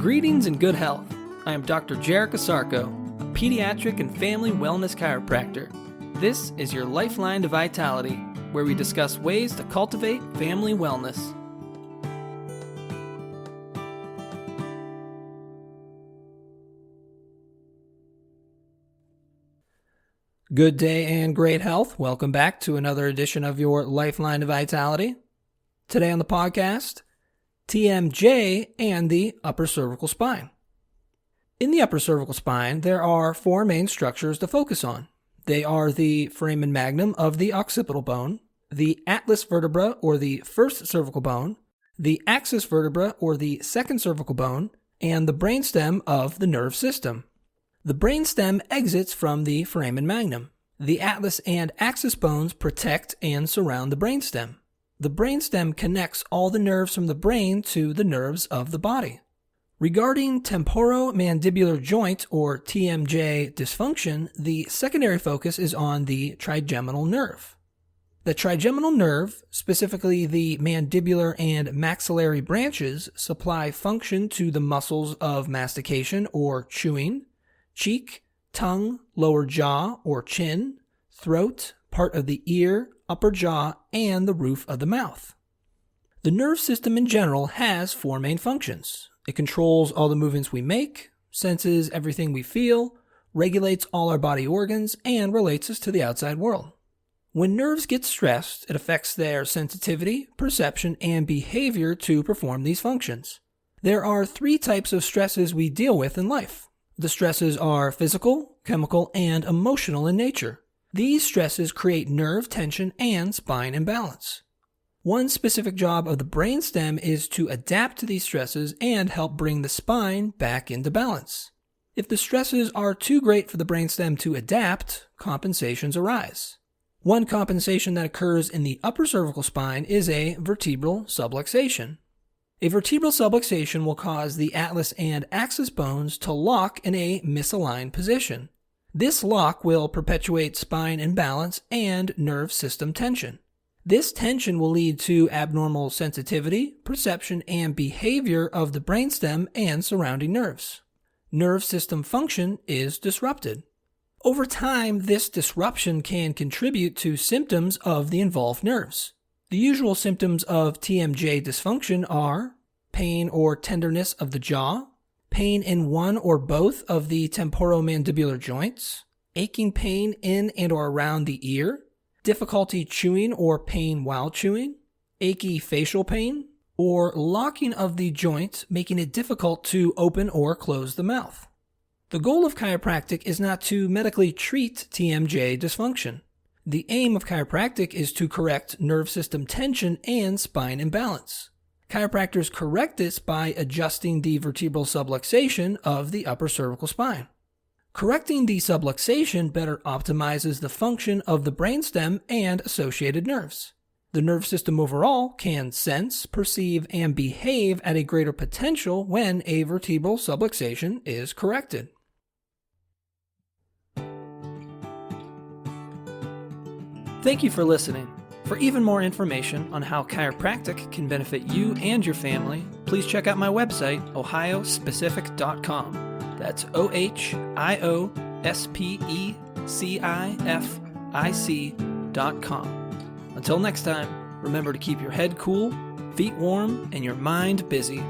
Greetings and good health. I am Dr. Jerica Sarko, a pediatric and family wellness chiropractor. This is your lifeline to vitality, where we discuss ways to cultivate family wellness. Good day and great health. Welcome back to another edition of your Lifeline to Vitality. Today on the podcast, TMJ and the upper cervical spine. In the upper cervical spine, there are four main structures to focus on. They are the foramen magnum of the occipital bone, the atlas vertebra or the first cervical bone, the axis vertebra or the second cervical bone, and the brainstem of the nerve system. The brainstem exits from the foramen magnum. The atlas and axis bones protect and surround the brainstem. The brainstem connects all the nerves from the brain to the nerves of the body. Regarding temporomandibular joint or TMJ dysfunction, the secondary focus is on the trigeminal nerve. The trigeminal nerve, specifically the mandibular and maxillary branches, supply function to the muscles of mastication or chewing, cheek, tongue, lower jaw or chin, throat, part of the ear, upper jaw, and the roof of the mouth. The nerve system in general has four main functions. It controls all the movements we make, senses everything we feel, regulates all our body organs, and relates us to the outside world. When nerves get stressed, it affects their sensitivity, perception, and behavior to perform these functions. There are three types of stresses we deal with in life. The stresses are physical, chemical, and emotional in nature. These stresses create nerve tension and spine imbalance. One specific job of the brainstem is to adapt to these stresses and help bring the spine back into balance. If the stresses are too great for the brainstem to adapt, compensations arise. One compensation that occurs in the upper cervical spine is a vertebral subluxation. A vertebral subluxation will cause the atlas and axis bones to lock in a misaligned position. This lock will perpetuate spine imbalance and nerve system tension. This tension will lead to abnormal sensitivity, perception, and behavior of the brainstem and surrounding nerves. Nerve system function is disrupted. Over time, this disruption can contribute to symptoms of the involved nerves. The usual symptoms of TMJ dysfunction are pain or tenderness of the jaw, pain in one or both of the temporomandibular joints, aching pain in and or around the ear, difficulty chewing or pain while chewing, achy facial pain, or locking of the joint, making it difficult to open or close the mouth. The goal of chiropractic is not to medically treat TMJ dysfunction. The aim of chiropractic is to correct nerve system tension and spine imbalance. Chiropractors correct this by adjusting the vertebral subluxation of the upper cervical spine. Correcting the subluxation better optimizes the function of the brainstem and associated nerves. The nerve system overall can sense, perceive, and behave at a greater potential when a vertebral subluxation is corrected. Thank you for listening. For even more information on how chiropractic can benefit you and your family, please check out my website, ohiospecific.com. That's ohiospecific.com. Until next time, remember to keep your head cool, feet warm, and your mind busy.